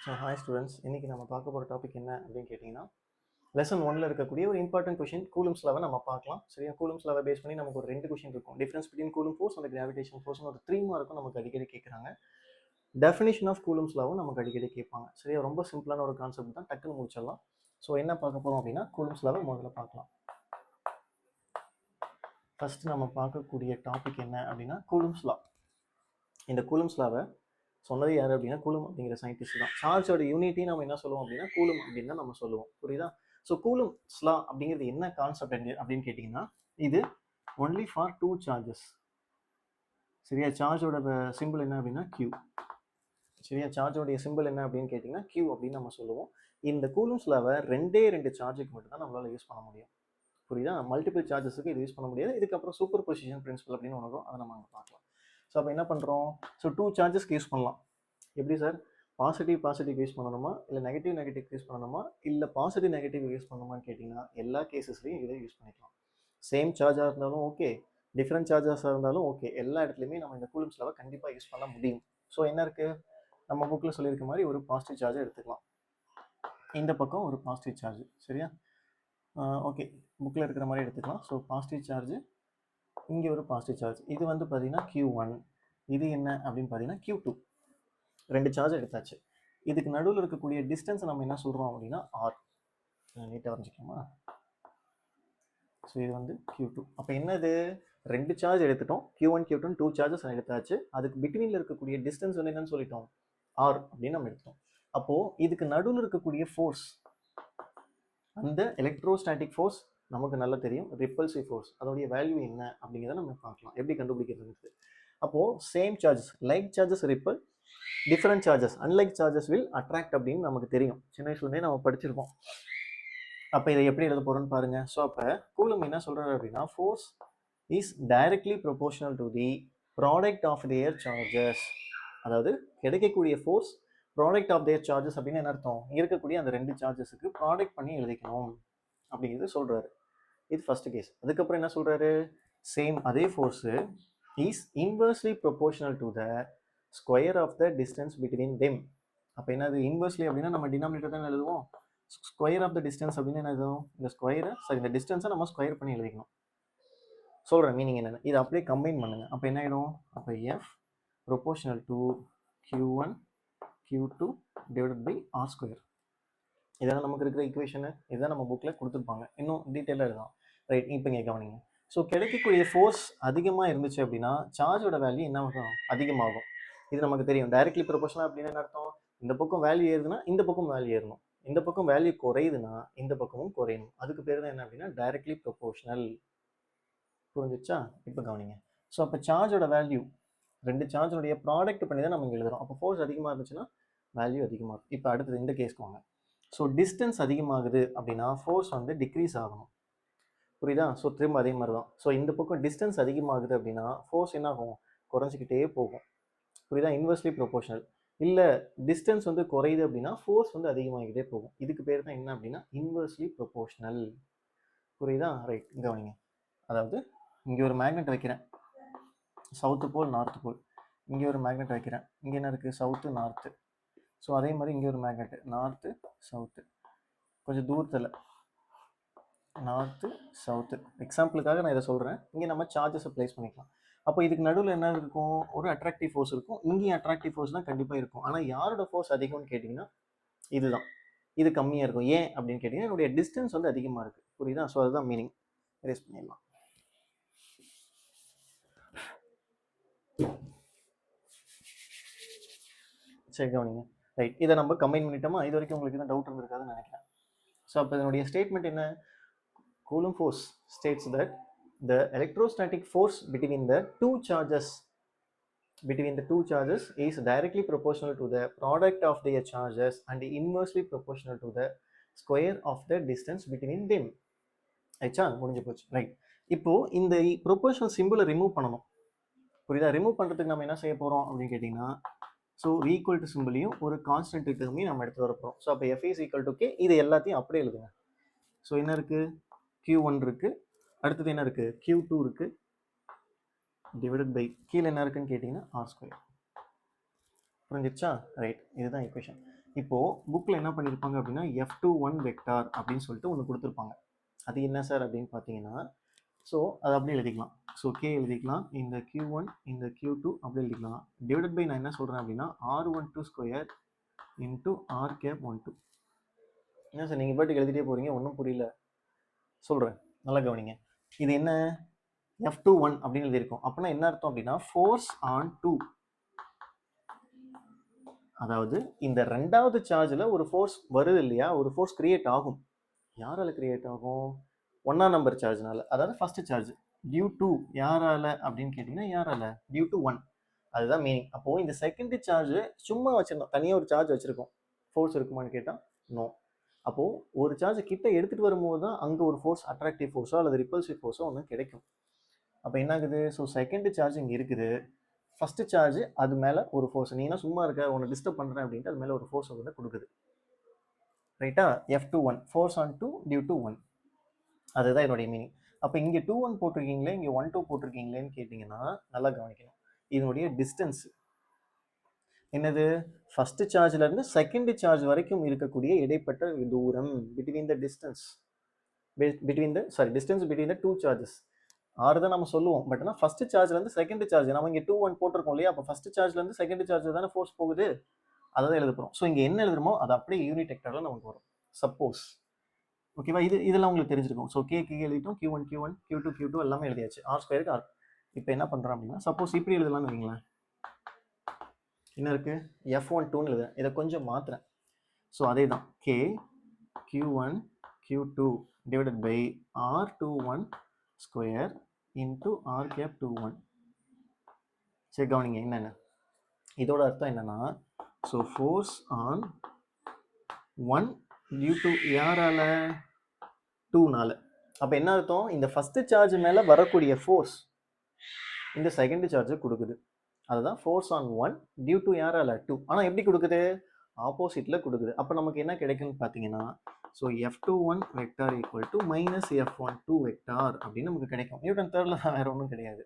So hi students, இன்றைக்கி நம்ம பார்க்க போகிற டாபிக் என்ன அப்படின்னு கேட்டிங்கன்னா, லெசன் 1ல் இருக்கக்கூடிய ஒரு இம்பார்ட்டன்ட் கொஷின் கூலும்ஸ் லாவை நம்ம பார்க்கலாம். சரியா? கூலும்ஸ் லாவை பேஸ் பண்ணி நமக்கு ஒரு 2 கொஷின் இருக்கும். Difference between Coulomb force and gravitation ஃபோர்ஸ்னு ஒரு 3 மார்க்கும் நமக்கு அடிக்கடி கேட்குறாங்க. டெஃபினிஷன் ஆஃப் கூலும்ஸ் லாவும் நமக்கு அடிக்கடி கேட்பாங்க. சரியா? ரொம்ப சிம்பிளான ஒரு கான்செப்ட் தான், டக்குன்னு முடிச்சிடலாம். ஸோ என்ன பார்க்க போகிறோம் அப்படின்னா, கூலும்ஸ் லாவை முதல்ல பார்க்கலாம். ஃபஸ்ட்டு நம்ம பார்க்கக்கூடிய டாபிக் என்ன அப்படின்னா, கூலும்ஸ் லா. இந்த கூலும்ஸ் லாவை சொன்னது யார் அப்படின்னா, கூலும் அப்படிங்கிற சயின்டிஸ்ட் தான். சார்ஜோட யூனிட்டி நம்ம என்ன சொல்லுவோம் அப்படின்னா, கூலும் அப்படின்னு தான் நம்ம சொல்லுவோம். புரியுதா? ஸோ கூலும்ஸ் லா அப்படிங்கிறது என்ன கான்செப்ட் அப்படின்னு கேட்டிங்கன்னா, இது ஒன்லி ஃபார் 2 சார்ஜஸ். சரியா? சார்ஜோட சிம்பிள் என்ன அப்படின்னா Q. சரியா? சார்ஜோடைய சிம்பிள் என்ன அப்படின்னு கேட்டிங்கன்னா Q அப்படின்னு நம்ம சொல்லுவோம். இந்த கூலும்ஸ் லாவை 2 சார்ஜுக்கு மட்டும் தான் நம்மளால் யூஸ் பண்ண முடியும். புரியுதா? மல்டிபிள் சார்ஜஸுக்கு இது யூஸ் பண்ண முடியாது. இதுக்கப்புறம் சூப்பர் பொசிஷன் பிரின்சிபல் அப்படின்னு ஒன்று வரும், அதை நம்ம அங்கே பார்க்கலாம். ஸோ அப்போ என்ன பண்ணுறோம்? ஸோ 2 சார்ஜஸ்க்கு யூஸ் பண்ணலாம். எப்படி சார்? பாசிட்டிவ் யூஸ் பண்ணணுமா, இல்லை நெகட்டிவ் யூஸ் பண்ணணுமா, இல்லை நெகட்டிவ் யூஸ் பண்ணணுமான்னு கேட்டிங்கன்னா, எல்லா கேசஸ்லையும் இதை யூஸ் பண்ணிக்கலாம். சேம் சார்ஜாக இருந்தாலும் ஓகே, டிஃப்ரெண்ட் சார்ஜஸாக இருந்தாலும் ஓகே, எல்லா இடத்துலையுமே நம்ம இந்த கூலும்ஸ் லாவை கண்டிப்பாக யூஸ் பண்ண முடியும். ஸோ என்ன இருக்குது, நம்ம புக்கில் சொல்லியிருக்க மாதிரி ஒரு பாசிட்டிவ் சார்ஜை எடுத்துக்கலாம். இந்த பக்கம் ஒரு பாசிட்டிவ் சார்ஜ். சரியா? ஓகே, புக்கில் இருக்கிற மாதிரி எடுத்துக்கலாம். ஸோ பாசிட்டிவ் சார்ஜ், இங்கே ஒரு பாசிட்டிவ் சார்ஜ். இது வந்து பார்த்தீங்கன்னா Q1, இது என்ன அப்படின்னு பார்த்தீங்கன்னா Q2. 2 சார்ஜ் எடுத்தாச்சு. இதுக்கு நடுவில் இருக்கக்கூடிய டிஸ்டன்ஸ் நம்ம என்ன சொல்கிறோம் அப்படின்னா R. நீட்டாக வரைஞ்சிக்கலாமா? ஸோ இது வந்து Q2. அப்போ என்னது, 2 சார்ஜ் எடுத்துட்டோம். Q1 Q2 2 சார்ஜஸ் எடுத்தாச்சு. அதுக்கு பிட்வீனில் இருக்கக்கூடிய டிஸ்டன்ஸ் வந்து என்னன்னு சொல்லிட்டோம், R அப்படின்னு நம்ம எடுத்தோம். அப்போது இதுக்கு நடுவில் இருக்கக்கூடிய ஃபோர்ஸ், அந்த எலக்ட்ரோஸ்டாட்டிக் ஃபோர்ஸ் நமக்கு நல்லா தெரியும், ரிப்பல்சிவ் ஃபோர்ஸ். அதோடைய வேல்யூ என்ன அப்படிங்கிறத நம்ம பார்க்கலாம், எப்படி கண்டுபிடிக்கிறது. அப்போது same charges, like charges ripple, different charges unlike charges will attract அப்படின்னு நமக்கு தெரியும். சின்ன வயசுலேருந்தே நம்ம படிச்சிருக்கோம். அப்போ இதை எப்படி எழுத போகிறோன்னு பாருங்க. ஸோ அப்போ கூலும் என்ன சொல்கிறாரு அப்படின்னா, force is directly proportional to the product of their charges. அதாவது கிடைக்கக்கூடிய force product of their charges அப்படின்னு என்ன அர்த்தம், இருக்கக்கூடிய அந்த 2 சார்ஜஸுக்கு ப்ராடக்ட் பண்ணி எழுதிக்கணும் அப்படிங்கிறது சொல்கிறாரு. இது ஃபர்ஸ்ட் கேஸ். அதுக்கப்புறம் என்ன சொல்கிறாரு, சேம் அதே force is inversely proportional to the square of the distance between them. அப்போ என்னது, இன்வெர்ஸ்லி அப்படின்னா நம்ம டினாமினேட்டர் தான் எழுதுவோம். ஸ்கொயர் ஆஃப் த டிஸ்டன்ஸ் அப்படின்னு என்ன எழுதுவோம், இந்த ஸ்கொயரை இந்த டிஸ்டன்ஸை நம்ம ஸ்கொயர் பண்ணி எழுதிக்கணும். சொல்கிறேன் மீனிங் என்னென்னு, இதை அப்படியே கம்பைன் பண்ணுங்கள். அப்போ என்ன ஆகிடும், அப்போ F proportional to Q1 Q2 divided by R square. இதெல்லாம் நமக்கு இருக்கிற ஈக்குவேஷனு, இதுதான் நம்ம புக்கில் கொடுத்துருப்பாங்க. இன்னும் டீட்டெயிலாக எழுதலாம். ரைட், இப்போ இங்கே கவனிங்க. ஸோ கிடைக்கக்கூடிய ஃபோர்ஸ் அதிகமாக இருந்துச்சு அப்படின்னா சார்ஜோட வேல்யூ என்ன ஆகும், அதிகமாகும். இது நமக்கு தெரியும். டைரக்ட்லி ப்ரொபோர்ஷனல் அப்படின்னு என்ன அர்த்தம், இந்த பக்கம் வேல்யூ ஏறுதுன்னா இந்த பக்கம் வேல்யூ ஏறணும், இந்த பக்கம் வேல்யூ குறையுதுன்னா இந்த பக்கமும் குறையணும். அதுக்கு பேர் தான் என்ன அப்படின்னா டைரக்ட்லி ப்ரொபோர்ஷனல். புரிஞ்சிச்சா? இப்போ கவனிங்க. ஸோ அப்போ சார்ஜோட வேல்யூ 2 சார்ஜோடைய ப்ராடக்ட் பண்ணி தான் நம்ம இங்கே எழுதுறோம். அப்போ ஃபோர்ஸ் அதிகமாக இருந்துச்சுன்னா வேல்யூ அதிகமாக இருக்கும். இப்போ அடுத்தது இந்த கேஸ்க்கு வாங்க. ஸோ டிஸ்டன்ஸ் அதிகமாகுது அப்படின்னா ஃபோர்ஸ் வந்து டிக்ரீஸ் ஆகணும். புரியுதா? ஸோ திரும்ப அதே மாதிரி தான். ஸோ இந்த பக்கம் டிஸ்டன்ஸ் அதிகமாகுது அப்படின்னா ஃபோர்ஸ் என்ன ஆகும், குறைஞ்சிக்கிட்டே போகும். புரியுதா? Inversely proportional. இல்லை டிஸ்டன்ஸ் வந்து குறையுது அப்படின்னா ஃபோர்ஸ் வந்து அதிகமாகிக்கிட்டே போகும். இதுக்கு பேர் தான் என்ன அப்படின்னா இன்வெர்ஸ்லி ப்ரொபோர்ஷனல். புரியுதா? ரைட், கவனிங்க. அதாவது இங்கே ஒரு மேக்னெட் வைக்கிறேன், சவுத்து போல் நார்த்து போல். இங்கே ஒரு மேக்னெட் வைக்கிறேன், இங்கே என்ன இருக்குது, சவுத்து நார்த்து. ஸோ அதே மாதிரி இங்கே ஒரு மேக்னெட், நார்த்து சவுத்து, கொஞ்சம் தூரத்தில் நார்த்து சவுத்து. எக்ஸாம்பிளுக்காக நான் இதை சொல்கிறேன். இங்கே நம்ம சார்ஜஸை ப்ளேஸ் பண்ணிக்கலாம். அப்போ இதுக்கு நடுவில் என்ன இருக்கும், ஒரு அட்ராக்டிவ் ஃபோர்ஸ் இருக்கும். இங்கேயும் அட்ராக்டிவ் ஃபோர்ஸ் தான் கண்டிப்பாக இருக்கும். ஆனால் யாரோட ஃபோர்ஸ் அதிகம்னு கேட்டிங்கன்னா இதுதான், இது கம்மியாக இருக்கும். ஏன் அப்படின்னு கேட்டிங்கன்னா என்னுடைய டிஸ்டன்ஸ் வந்து அதிகமாக இருக்குது. புரியுதா? ஸோ அதுதான் மீனிங். எரேஸ் பண்ணிடலாம். சரி, கவனிங்க. ரைட், இதை நம்ம கம்பைன் பண்ணிட்டோமா? இது வரைக்கும் உங்களுக்கு தான் டவுட் இருந்திருக்காதுன்னு நினைக்கிறேன். ஸோ அப்போ இதனுடைய ஸ்டேட்மெண்ட் என்ன, coulomb force states that the electrostatic force between the two charges is directly proportional to the product of their charges and inversely proportional to the square of the distance between them. ஆயிடுச்சா? முடிஞ்சு போச்சு. Right, இப்போ இந்த proportional சிம்பிளை remove பண்ணணும். புரியுதா? Remove பண்ணுறதுக்கு நம்ம என்ன செய்ய போகிறோம் அப்படின்னு கேட்டிங்கன்னா, ஸோ ஈக்குவல் டு சிம்பிளையும் ஒரு கான்ஸ்டன்ட் டேர்மையும் நம்ம எடுத்து வர போகிறோம். ஸோ அப்போ F is equal to K. இது எல்லாத்தையும் அப்படியே எழுதுங்க. ஸோ என்ன இருக்குது, Q1 இருக்குது, அடுத்தது என்ன இருக்குது, Q2 இருக்குது, டிவைடட் பை கீழே என்ன இருக்குன்னு கேட்டிங்கன்னா R ஸ்கொயர். புரிஞ்சிச்சா? ரைட், இதுதான் ஈக்குவேஷன். இப்போது புக்கில் என்ன பண்ணியிருப்பாங்க அப்படின்னா F21 வெக்டார் அப்படின்னு சொல்லிட்டு ஒன்று கொடுத்துருப்பாங்க. அது என்ன சார் அப்படின்னு பார்த்தீங்கன்னா, ஸோ அது அப்படியே எழுதிக்கலாம். ஸோ கே எழுதிக்கலாம், இந்த Q1 இந்த Q2 அப்படி எழுதிக்கலாம். டிவைடட் பை நான் என்ன சொல்கிறேன் அப்படின்னா R12 square into r gap 12. என்ன சார் நீங்கள் பாட்டுக்கு எழுதிட்டே போகிறீங்க, ஒன்றும் புரியல. சொல்கிறேன், நல்லா கவனிங்க. இது என்ன F21 அப்படின்னு எழுதியிருக்கோம். அப்படின்னா என்ன அர்த்தம் அப்படின்னா ஃபோர்ஸ் ஆன் 2. அதாவது இந்த ரெண்டாவது சார்ஜில் ஒரு ஃபோர்ஸ் வருது இல்லையா, ஒரு ஃபோர்ஸ் கிரியேட் ஆகும். யாரால கிரியேட் ஆகும்? 1ஆம் நம்பர் சார்ஜ்னால. அதாவது ஃபர்ஸ்ட் சார்ஜ் டியூ டு யாரால அப்படின்னு கேட்டிங்கன்னா யாரால? Due to 1. அதுதான் மீனிங். அப்போது இந்த செகண்ட் சார்ஜ் சும்மா வச்சிருந்தோம், தனியாக ஒரு சார்ஜ் வச்சுருக்கோம், ஃபோர்ஸ் இருக்குமான்னு கேட்டால் நோ. அப்போது ஒரு சார்ஜ் கிட்ட எடுத்துகிட்டு வரும்போது தான் அங்கே ஒரு ஃபோர்ஸ், அட்ராக்டிவ் ஃபோர்ஸோ அல்லது ரிப்பல்சிவ் ஃபோர்ஸோ ஒன்று கிடைக்கும். அப்போ என்ன ஆகுது? ஸோ செகண்ட் சார்ஜ் இங்கே இருக்குது, ஃபர்ஸ்ட் சார்ஜ் அது மேலே ஒரு ஃபோர்ஸ், நீனா சும்மா இருக்க உன்னை டிஸ்டர்ப் பண்ணுறேன் அப்படின்ட்டு அது மேலே ஒரு ஃபோர்ஸ் வந்து கொடுக்குது. ரைட்டா? F21 force on 2 due to 1. அதுதான் என்னுடைய மீனிங். அப்போ இங்கே 21 போட்டிருக்கீங்களே, இங்கே 12 போட்டிருக்கீங்களேன்னு கேட்டிங்கன்னா நல்லா கவனிக்கணும். இதனுடைய டிஸ்டன்ஸ் என்னது? ஃபர்ஸ்ட் சார்ஜ்லேருந்து செகண்ட் சார்ஜ் வரைக்கும் இருக்கக்கூடிய இடைப்பட்ட தூரம், between the distance distance between the two charges. ஆறு தான் நம்ம சொல்லுவோம், பட் ஆனால் ஃபர்ஸ்ட் சார்ஜ்லேருந்து செகண்ட் சார்ஜ் நம்ம இங்கே 21 போட்டிருக்கோம் இல்லையா, அப்போ ஃபர்ஸ்ட் சார்ஜ்லேருந்து செகண்ட் சார்ஜ் தானே ஃபோர்ஸ் போகுது, அதை தான் எழுத போகிறோம். ஸோ இங்கே என்ன எழுதுறோமோ அது அப்படியே யூனிட் வெக்டரில் நமக்கு வரும். சப்போஸ் ஓகேவா, இதெல்லாம் உங்களுக்கு தெரிஞ்சிருக்கும். ஸோ கே எழுதிட்டோம், Q1 Q2 Q2 எல்லாமே எழுதியாச்சு, ஆர் ஸ்கொயருக்கு ஆர். இப்போ என்ன பண்ணுறோம் அப்படின்னா சப்போஸ் இப்படி எழுதலாம்னு வைங்களேன். என்ன இருக்குது? F12ன்னு எழுதுறேன், இதை கொஞ்சம் மாற்றுறேன். ஸோ அதே தான் k Q1 Q2 divided by R21 square into r cap 21. சரி கவனிங்க என்னென்ன இதோட அர்த்தம் என்னன்னா, so force on 1 due to யாரால? 2னால. அப்போ என்ன அர்த்தம்? இந்த ஃபர்ஸ்ட் சார்ஜ் மேலே வரக்கூடிய ஃபோர்ஸ் இந்த செகண்ட் சார்ஜ் கொடுக்குது. அதுதான் ஃபோர்ஸ் ஆன் 1 டியூ டு யாரால? 2. ஆனால் எப்படி கொடுக்குது? ஆப்போசிட்டில் கொடுக்குது. அப்போ நமக்கு என்ன கிடைக்குன்னு பார்த்தீங்கன்னா, so F21 vector equal to minus F12 vector அப்படின்னு நமக்கு கிடைக்கும். நியூட்டன் தேர்டில் வேறு ஒன்றும் கிடையாது.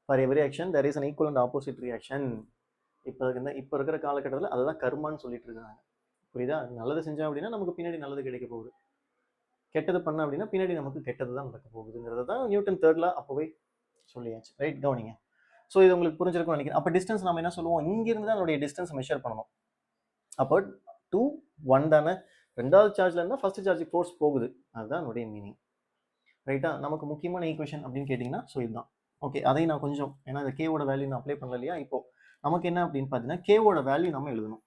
For every action there is an equal and opposite reaction. இப்போ இருக்கிற காலகட்டத்தில் அதை தான் கர்மான்னு சொல்லிட்டு இருக்காங்க. புரியுதா? நல்லது செஞ்சோம் அப்படின்னா நமக்கு பின்னாடி நல்லது கிடைக்க போகுது, கெட்டது பண்ண அப்படின்னா பின்னாடி நமக்கு கெட்டது தான் நடக்க போகுதுங்கிறது தான் நியூட்டன் தேர்ட்ல அப்போவே சொல்லியாச்சு. ரைட், கவனிங்க. ஸோ இது உங்களுக்கு புரிஞ்சிருக்கும்னு நினைக்கிறேன். அப்போ டிஸ்டன்ஸ் நம்ம என்ன சொல்லுவோம்? இங்கிருந்து தான் அதனுடைய டிஸ்டன்ஸ் மெஷர் பண்ணணும். அப்போ 2 1 தானே, ரெண்டாவது சார்ஜ்ல இருந்தால் ஃபர்ஸ்ட் சார்ஜ் ஃபோர்ஸ் போகுது, அதுதான் என்னுடைய மீனிங். ரைட்டா? நமக்கு முக்கியமான ஈக்குவேஷன் அப்படின்னு கேட்டிங்கன்னா ஸோ இதுதான். ஓகே, அதையும் நான் கொஞ்சம், ஏன்னா இந்த கேவோட வேல்யூ நான் அப்ளை பண்ணல இல்லையா, இப்போ நமக்கு என்ன அப்படின்னு பார்த்தீங்கன்னா கேவோட வேல்யூ நம்ம எழுதணும்.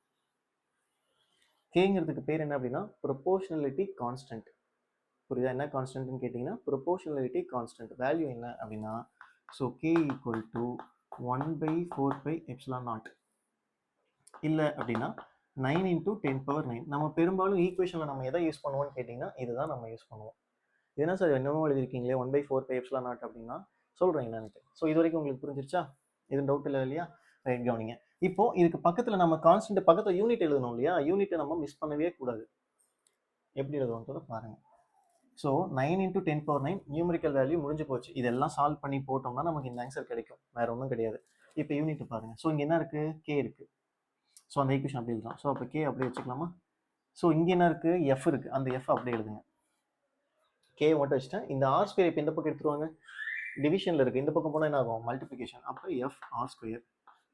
கேங்கிறதுக்கு பேர் என்ன அப்படின்னா ப்ரொபோர்ஷனலிட்டி கான்ஸ்டன்ட். புரியுதா? என்ன கான்ஸ்டன்ட்னு கேட்டிங்கன்னா ப்ரொபோர்ஷனலிட்டி கான்ஸ்டன்ட். வேல்யூ என்ன அப்படின்னா ஸோ கே ஈக்குவல் டு 1/4πε0. இல்லை அப்படின்னா 9 × 10⁻9. நம்ம பெரும்பாலும் ஈக்குவேஷனில் நம்ம எதை யூஸ் பண்ணுவோம்னு கேட்டிங்கன்னா இதுதான் நம்ம யூஸ் பண்ணுவோம். என்ன சார் என்னமோ எழுதிருக்கீங்களே 1/4πε0 அப்படின்னா சொல்கிறேன் என்னன்ட்டு. ஸோ இது வரைக்கும் உங்களுக்கு புரிஞ்சிருச்சா? இது டவுட் இல்லை இல்லையா? ரைட், கவனிங்க. இப்போ இதுக்கு பக்கத்தில் நம்ம கான்ஸ்டன்ட் பக்கத்தில் யூனிட் எழுதணும் இல்லையா, யூனிட்டை நம்ம மிஸ் பண்ணவே கூடாது. எப்படி எழுதுவோம்ன்றத பாருங்கள். ஸோ 9 × 10⁻9 நியூமரிக்கல் வேல்யூ முடிஞ்சு போச்சு. இதெல்லாம் சால்வ் பண்ணி போட்டோம்னா நமக்கு இந்த ஆன்சர் கிடைக்கும், வேற ஒன்றும் கிடையாது. இப்போ யூனிட் பாருங்க. ஸோ இங்கே என்ன இருக்குது? கே இருக்குது. ஸோ அந்த ஈக்குவேஷன் அப்படி எழுதலாம். ஸோ அப்போ கே அப்படியே வச்சுக்கலாமா? ஸோ இங்கே என்ன இருக்குது? எஃப் இருக்குது. அந்த எஃப் அப்படியே எழுதுங்க. கே மட்டும் வச்சுட்டேன். இந்த ஆர் ஸ்கொயர் இப்போ இந்த பக்கம் எடுத்துருவாங்க, டிவிஷனில் இருக்குது, இந்த பக்கம் போனால் என்ன ஆகும்? மல்டிப்ளிகேஷன். அப்போ F r square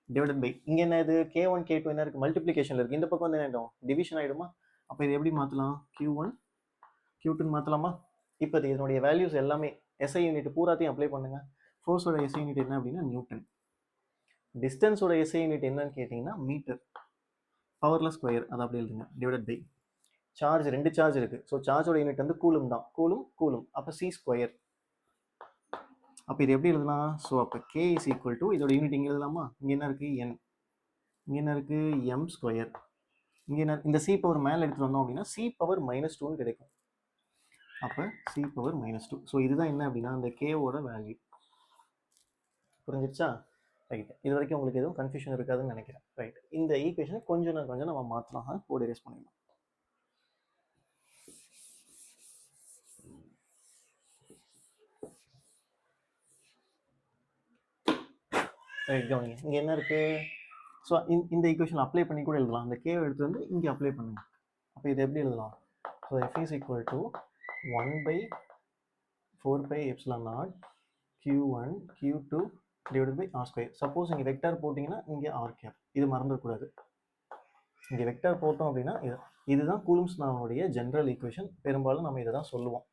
divided by இங்கே என்ன இது? K1 K2 என்ன இருக்குது? மல்டிப்ளிகேஷனில் இருக்குது. இந்த பக்கம் வந்து என்ன ஆகிடும்? டிவிஷன் ஆகிடுமா? அப்போ இது எப்படி மாற்றலாம்? Q1 Q2 மாற்றலாமா? இப்போ இதனுடைய வேல்யூஸ் எல்லாமே எஸ்ஐ யூனிட் பூராத்தையும் அப்ளை பண்ணுங்க. ஃபோர்ஸோட எஸ்ஐ யூனிட் என்ன அப்படின்னா நியூட்டன். டிஸ்டன்ஸோட எஸ்ஐ யூனிட் என்னன்னு கேட்டிங்கன்னா மீட்டர். பவரில் ஸ்கொயர், அதை அப்படி எழுதுங்க. டிவைடட் பை சார்ஜ், 2 சார்ஜ் இருக்குது. ஸோ சார்ஜோட யூனிட் வந்து கூலும் தான், கூலும். அப்போ சி ஸ்கொயர். அப்போ இது எப்படி எழுதலாம்? ஸோ அப்போ கே இஸ் ஈக்குவல் டு இதோட யூனிட் இங்கே எழுதலாமா? இங்கே என்ன இருக்குது? என். இங்கே என்ன இருக்குது? M square. இங்கே என்ன? இந்த சி பவர் மேலே எடுத்துகிட்டு வந்தோம் அப்படின்னா சி பவர் -2ன்னு கிடைக்கும். அப்போ சி பவர் -2. ஸோ இதுதான் என்ன அப்படின்னா அந்த கேவோட வேல்யூ. புரிஞ்சிருச்சா? ரைட், இது வரைக்கும் உங்களுக்கு எதுவும் கன்ஃபியூஷன் இருக்காதுன்னு நினைக்கிறேன். ரைட், இந்த ஈக்குவேஷனை கொஞ்சம் நம்ம மாற்றலாம், கோட் எரேஸ் பண்ணிடலாம். ரைட், கவனிங்க. இங்கே என்ன இருக்குது? ஸோ இந்த ஈக்குவேஷன் அப்ளை பண்ணி கூட எழுதலாம். அந்த கேவை எடுத்து வந்து இங்கே அப்ளை பண்ணுங்க. அப்போ இது எப்படி எழுதலாம்? So F is equal to 1/4 pi epsilon naught Q1 Q2 divided by R square. Suppose இங்கே வெக்டார் போட்டிங்கன்னா இங்கே ஆர் கேப், இது மறந்துடக்கூடாது. இங்கே வெக்டார் போட்டோம் அப்படின்னா இதுதான் கூலும்ஸ் லாவுடைய ஜென்ரல் ஈக்குவேஷன். பெரும்பாலும் நம்ம இதை தான் சொல்லுவோம்.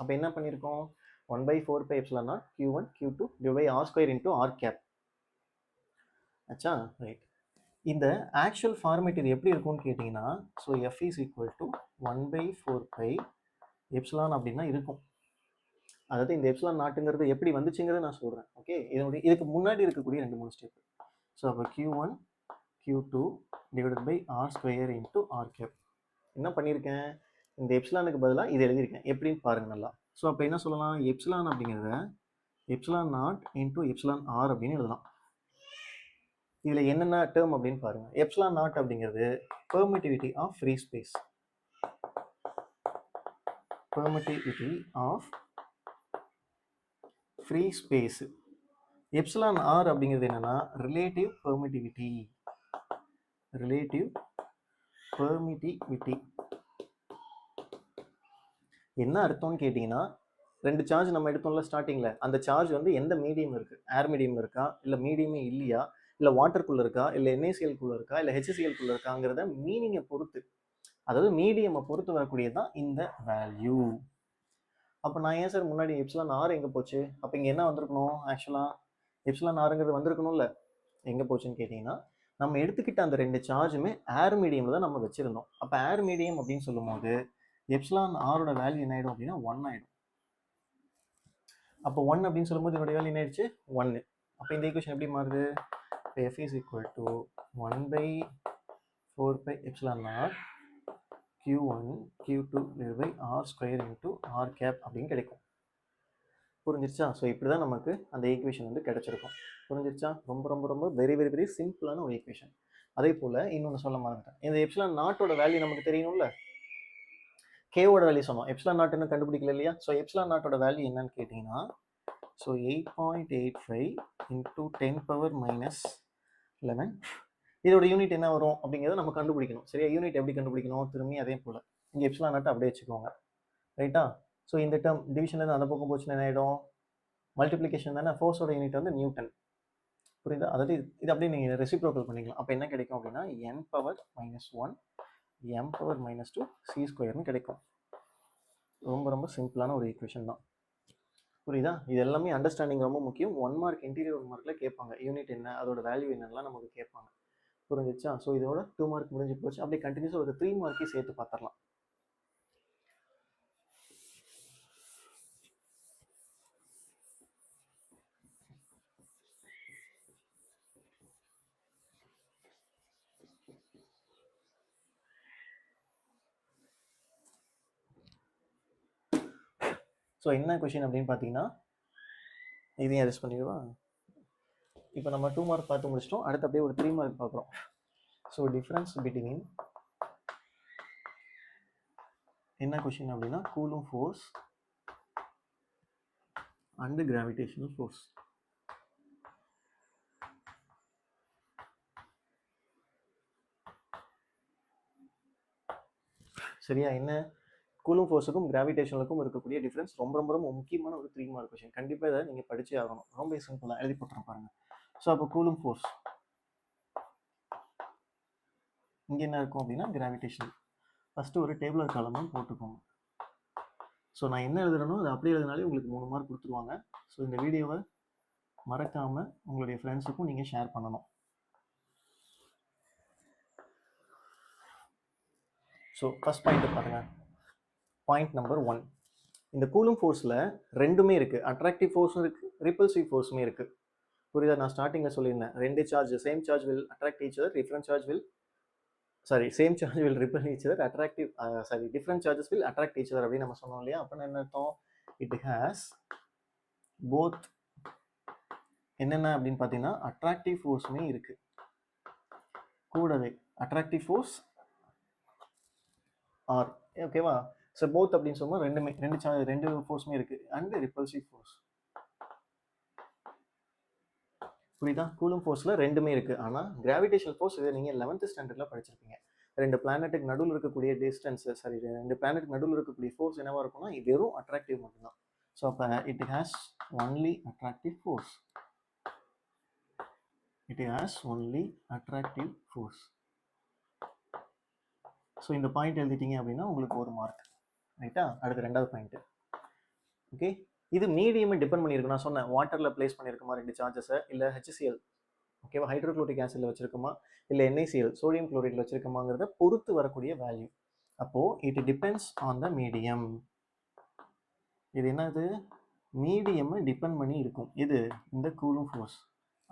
அப்போ என்ன பண்ணியிருக்கோம்? 1/4 pi epsilon naught Q1 Q2 divided by R square into R cap. ஆச்சா, ரைட். இந்த ஆக்சுவல் ஃபார்மேட் இது எப்படி இருக்கும்னு கேட்டிங்கன்னா, so F is equal to 1/4 pi epsilon அப்படின்னா இருக்கும். அதாவது இந்த எப்சிலான் நாட்டுங்கிறது எப்படி வந்துச்சுங்கிறத நான் சொல்கிறேன். ஓகே, இதுக்கு முன்னாடி இருக்கக்கூடிய 2-3 ஸ்டெப். ஸோ அப்போ Q1 Q2 divided by r square into r cap. என்ன பண்ணியிருக்கேன்? இந்த எப்சிலானுக்கு பதிலாக இது எழுதியிருக்கேன். எப்படின்னு பாருங்கள் நல்லா. ஸோ அப்போ என்ன சொல்லலாம்? எப்சிலான் அப்படிங்கிறத epsilon naught into epsilon r அப்படின்னு எழுதலாம். இதில் என்னென்ன டேர்ம் அப்படின்னு பாருங்கள். எப்சிலான் நாட் அப்படிங்கிறது permittivity of free space. Permittivity of free space. Epsilon r அப்படிங்கிறது என்னன்னா ரிலேட்டிவ் பெர்மிட்டிவிட்டி. ரிலேட்டிவ் பெர்மிட்டிவிட்டி என்ன அர்த்தம்னு கேட்டிங்கன்னா, 2 சார்ஜ் நம்ம எடுத்தோம்ல ஸ்டார்டிங்கில், அந்த சார்ஜ் வந்து எந்த மீடியம் இருக்குது? ஏர் மீடியம் இருக்கா, இல்லை மீடியமே இல்லையா, இல்லை வாட்டருக்குள்ளே இருக்கா, இல்லை NaCl இருக்கா, இல்லை HCl இருக்காங்கிறத மீனிங்கை பொறுத்து, அதாவது மீடியமை பொறுத்து வரக்கூடியது தான் இந்த வேல்யூ. அப்போ நான் ஏன் சார் முன்னாடி எப்சிலான் ஆர் எங்கே போச்சு? அப்போ இங்கே என்ன வந்திருக்கணும்? ஆக்சுவலாக எப்சிலான் ஆருங்கிறது வந்திருக்கணும்ல. எங்கே போச்சுன்னு கேட்டிங்கன்னா, நம்ம எடுத்துக்கிட்ட அந்த 2 சார்ஜுமே ஏர் மீடியமில் தான் நம்ம வச்சுருந்தோம். அப்போ ஏர் மீடியம் அப்படின்னு சொல்லும்போது எப்சிலான் ஆரோட வேல்யூ என்ன ஆகிடும் அப்படின்னா 1 ஆகிடும். அப்போ 1 அப்படின்னு சொல்லும்போது இதோட வேல்யூ என்ன ஆயிடுச்சு? 1. அப்போ இந்த ஈக்குவேஷன் எப்படி மாறுது? F is equal to 1/4 pi epsilon naught Q1 Q2 divided by R square into R cap அப்படின்னு கிடைக்கும். புரிஞ்சிருச்சா? ஸோ இப்படி தான் நமக்கு அந்த ஈக்குவேஷன் வந்து கிடைச்சிருக்கும். புரிஞ்சிருச்சா? ரொம்ப ரொம்ப ரொம்ப வெரி வெரி வெரி சிம்பிளான ஒரு ஈக்குவேஷன். அதே போல் இன்னொன்று சொல்ல மறந்துட்டேன். இந்த எப்சிலான் நாட்டோட வேல்யூ நமக்கு தெரியணும்ல. கேவோட வேல்யூ சொன்னோம். எப்சிலான் நாட் இன்னும் கண்டுபிடிக்கல இல்லையா? ஸோ எப்சிலான் நாட்டோட வேல்யூ என்னன்னு கேட்டிங்கன்னா, ஸோ 8.85 into 10⁻⁻11. இதோட யூனிட் என்ன வரும் அப்படிங்கிறத நம்ம கண்டுபிடிக்கணும். சரியா? யூனிட் எப்படி கண்டுபிடிக்கணும்? திரும்பி அதே போல் இங்கே எப்சிலான் நாட்டை அப்படியே வச்சுக்கோங்க. ரைட்டா? ஸோ இந்த டேர்ம் டிவிஷன்லேருந்து அந்த பக்கம் போச்சுன்னா என்ன ஆகிடும்? மல்டிப்ளிகேஷன் தானே. ஃபோர்ஸோட யூனிட் வந்து நியூட்டன். புரியுதா? அதாவது இது அப்படியே நீங்கள் ரெசிப்ரோக்கல் பண்ணிக்கலாம். அப்போ என்ன கிடைக்கும் அப்படின்னா n⁻−1 m⁻−2 c² கிடைக்கும். ரொம்ப ரொம்ப சிம்பிளான ஒரு ஈக்குவேஷன் தான். புரியுதா? இது எல்லாமே அண்டர்ஸ்டாண்டிங் ரொம்ப முக்கியம். 1 மார்க் இன்டீரியர் 1 மார்க்கில் கேட்பாங்க. யூனிட் என்ன, அதோட வேல்யூ என்னெல்லாம் நமக்கு கேட்பாங்க. புரிஞ்சிச்சா? ஸோ இதோட 2 மார்க் முடிஞ்சு போச்சு. அப்படியே கண்டினியூஸாக ஒரு 3 மார்க்கையும் சேர்த்து பார்த்துடலாம். ஸோ என்ன கொஷின் அப்படின்னு பார்த்தீங்கன்னா, இதையும் அரெஸ்ட் பண்ணிடுவா. இப்போ நம்ம 2 மார்க் பார்த்து முடிச்சிட்டோம். அடுத்து அப்படியே ஒரு 3 மார்க் பார்க்குறோம். ஸோ டிஃப்ரென்ஸ் பிட்வீன் என்ன கொஷின் அப்படின்னா coulomb force and gravitational force. சரியா? என்ன கூலும் ஃபோர்ஸுக்கும் கிராவிடேஷனுக்கும் இருக்கக்கூடிய டிஃப்ரென்ஸ் ரொம்ப ரொம்ப ரொம்ப முக்கியமான ஒரு 3 மார்க் கொஷின். கண்டிப்பாக இதை நீங்கள் படிச்சே ஆகணும். ரொம்ப சிம்பிளாக எழுதி போட்டுறேன் பாருங்க. ஸோ அப்போ கூலும் ஃபோர்ஸ் இங்கே என்ன இருக்கும் அப்படின்னா கிராவிடேஷன். ஃபஸ்ட்டு ஒரு டேபிளர் காலமும் போட்டுக்கோங்க. ஸோ நான் என்ன எழுதுறேனோ அதை அப்படியே எழுதினாலே உங்களுக்கு 3 மார்க் கொடுத்துருவாங்க. ஸோ இந்த வீடியோவை மறக்காமல் உங்களுடைய ஃப்ரெண்ட்ஸுக்கும் நீங்கள் ஷேர் பண்ணணும். ஸோ ஃபஸ்ட் பாயிண்ட் பாருங்கள். Point number 1. இந்த கூலும் ஃபோர்ஸில் ரெண்டுமே இருக்குது. அட்ராக்டிவ் ஃபோர்ஸும் இருக்குது, ரிப்பல்சிவ் ஃபோர்ஸுமே இருக்குது. புரியுதா? நான் ஸ்டார்டிங்கில் சொல்லியிருந்தேன், 2 charge same charge will attract each other, different charge will same charge will ripple each other, different charges will attract each other அப்படின்னு நம்ம சொன்னோம் இல்லையா? அப்போ என்ன அர்த்தம்? இட் ஹேஸ் போத் என்னென்ன அப்படின்னு பார்த்தீங்கன்னா அட்ராக்டிவ் ஃபோர்ஸுமே இருக்குது கூடவே. அட்ராக்டிவ் ஃபோர்ஸ் ஆர் ஓகேவா? ஸோ போத் அப்படின்னு சொன்னால் ரெண்டுமே ரெண்டு ஃபோர்ஸுமே இருக்குது. And repulsive force. புரியுதா? கூலும் ஃபோர்ஸில் ரெண்டுமே இருக்குது. ஆனால் கிராவிடேஷனல் ஃபோர்ஸ் இதை நீங்கள் 11th ஸ்டாண்டர்டில் படிச்சிருப்பீங்க. ரெண்டு பிளானட்டுக்கு நடுவில் இருக்கக்கூடிய டிஸ்டன்ஸு, சாரி, ரெண்டு பிளானட்டுக்கு நடுவில் இருக்கக்கூடிய ஃபோர்ஸ் என்னவாக இருக்கும்னா இது வெறும் அட்ராக்டிவ் மட்டும்தான். ஸோ அப்போ it has only attractive force. It has only attractive force. So இந்த பாயிண்ட் எழுதிட்டீங்க அப்படின்னா உங்களுக்கு ஒரு மார்க். ரைட்டா? அடுத்து ரெண்டாவது பாயிண்ட்டு. ஓகே, இது மீடியமை டிபெண்ட் பண்ணியிருக்கு. நான் சொன்னேன் வாட்டரில் பிளேஸ் பண்ணியிருக்குமா ரெண்டு சார்ஜஸை, இல்லை HCl, ஓகேவா, ஹைட்ரோக்ளோரிக் ஆசிடில் வச்சிருக்குமா, இல்லை NaCl சோடியம் குளோரைடில் வச்சிருக்குமாங்கிறத பொறுத்து வரக்கூடிய வேல்யூ. அப்போது it depends on the medium. இது என்னது? மீடியமை டிபெண்ட் பண்ணி இருக்கும் இது இந்த கூலும் ஃபோர்ஸ்.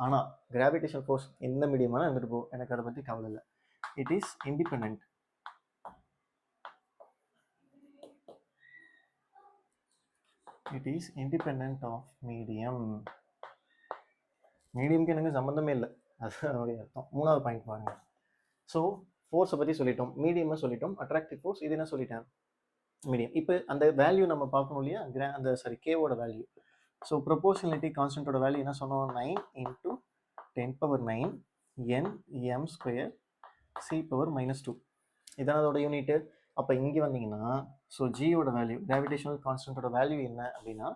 ஆனால் கிராவிடேஷன் ஃபோர்ஸ் எந்த மீடியமான இருந்துட்டு போ, எனக்கு அதை பற்றி கவலை இல்லை. It is independent. It is independent of medium. மீடியம்க்கு எனக்கு சம்மந்தமே இல்லை, அது அதனுடைய அர்த்தம். மூணாவது பாயிண்ட் பாருங்க. ஸோ ஃபோர்ஸை பற்றி சொல்லிட்டோம், மீடியமாக சொல்லிட்டோம், அட்ராக்டிவ் ஃபோர்ஸ் இது என்ன சொல்லிட்டேன், மீடியம். இப்போ அந்த வேல்யூ நம்ம பார்க்கணும் இல்லையா, அந்த சாரி கேவோட வேல்யூ. ஸோ ப்ரொபோர்ஷனலிட்டி கான்ஸ்டன்ட்டோட வேல்யூ என்ன சொன்னோம், 9 × 10⁹ nm² c⁻⁻2. இதான் அதோட யூனிட்டு. அப்போ இங்கே வந்தீங்கன்னா ஸோ ஜியோட வேல்யூ, கிராவிடேஷனல் கான்ஸ்டன்ட்டோட வேல்யூ என்ன அப்படின்னா,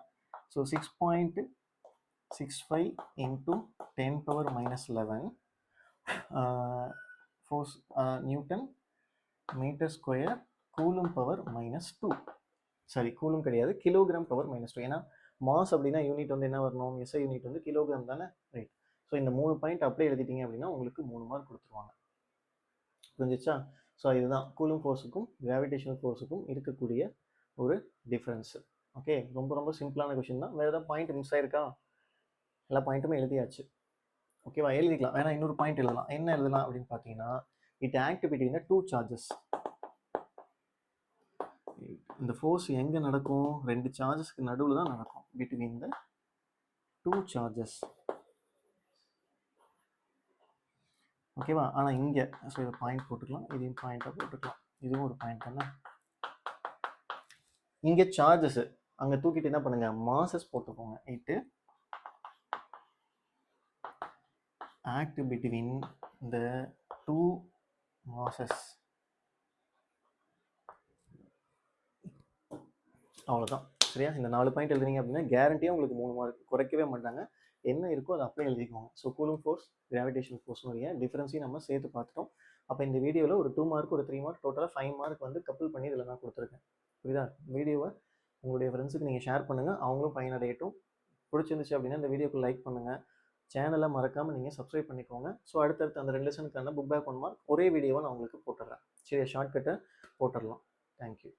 so 6.65 × 10⁻11 force newton metre square coulomb power -2. சரி, கூலும் கிடையாது, கிலோகிராம் பவர் -2. ஏன்னா மாஸ் அப்படின்னா யூனிட் வந்து என்ன வரணும், எஸ்ஐ யூனிட் வந்து கிலோகிராம் தானே, ரைட். ஸோ இந்த 3 பாயிண்ட் அப்படியே எழுதிட்டீங்க அப்படின்னா உங்களுக்கு 3 மார்க் கொடுத்துருவாங்க. புரிஞ்சிச்சா? ஸோ இதுதான் கூலும் ஃபோர்ஸுக்கும் கிராவிடேஷனல் ஃபோர்ஸுக்கும் இருக்கக்கூடிய ஒரு டிஃப்ரென்ஸு. ஓகே, ரொம்ப ரொம்ப சிம்பிளான கொஷின் தான். வேறு ஏதாவது பாயிண்ட் மிஸ் ஆயிருக்கா? எல்லா பாயிண்ட்டுமே எழுதியாச்சு. ஓகேவா? எழுதிக்கலாம். வேணா இன்னொரு பாயிண்ட் எழுதலாம். என்ன எழுதலாம் அப்படின்னு பார்த்தீங்கன்னா, it act between two charges. இந்த ஃபோர்ஸ் எங்கே நடக்கும், ரெண்டு சார்ஜஸ்க்கு நடுவில் தான் நடக்கும், பிட்வீன் த டூ சார்ஜஸ். ஓகேவா? ஆனால் இங்கே ஸோ இதை பாயிண்ட் போட்டுக்கலாம், இதையும் பாயிண்ட்டாக போட்டுக்கலாம், இதுவும் ஒரு பாயிண்ட் தானே. இங்கே சார்ஜஸ் அங்கே தூக்கிட்டு என்ன பண்ணுங்க, மாசஸ் போட்டுக்கோங்க. It act between the two masses. அவ்வளோதான். சரியா? இந்த 4 பாயிண்ட் எழுதுறீங்க அப்படின்னா கேரண்டியாக உங்களுக்கு 3 மார்க் குறைக்கவே மாட்டாங்க. என்ன இருக்கோ அதை அப்படியே எழுதிக்குவாங்க. ஸோ கூலும் ஃபோர்ஸ், கிராவிடேஷன் ஃபோர்ஸ்னுடைய டிஃபரன்ஸையும் நம்ம சேர்த்து பார்த்துட்டோம். அப்போ இந்த வீடியோவில் ஒரு 2 மார்க், ஒரு 3 மார்க், டோட்டலாக 5 மார்க் வந்து கப்பல் பண்ணி இதில் நான் கொடுத்துருக்கேன். புரியுதா? வீடியோவை உங்களுடைய ஃப்ரெண்ட்ஸுக்கு நீங்கள் ஷேர் பண்ணுங்கள், அவங்களும் பயனடையட்டும். பிடிச்சிருந்துச்சு அப்படின்னா இந்த வீடியோக்கு லைக் பண்ணுங்கள், சேனலை மறக்காமல் நீங்கள் சப்ஸ்கிரைப் பண்ணிக்கோங்க. ஸோ அடுத்தடுத்து அந்த 2 லெசனுக்கான புக் பேக் 1 மார்க் ஒரே வீடியோவை நான் உங்களுக்கு போட்டுடுறேன். சரியா? ஷார்ட்கட்டை போட்டுடலாம். தேங்க்யூ.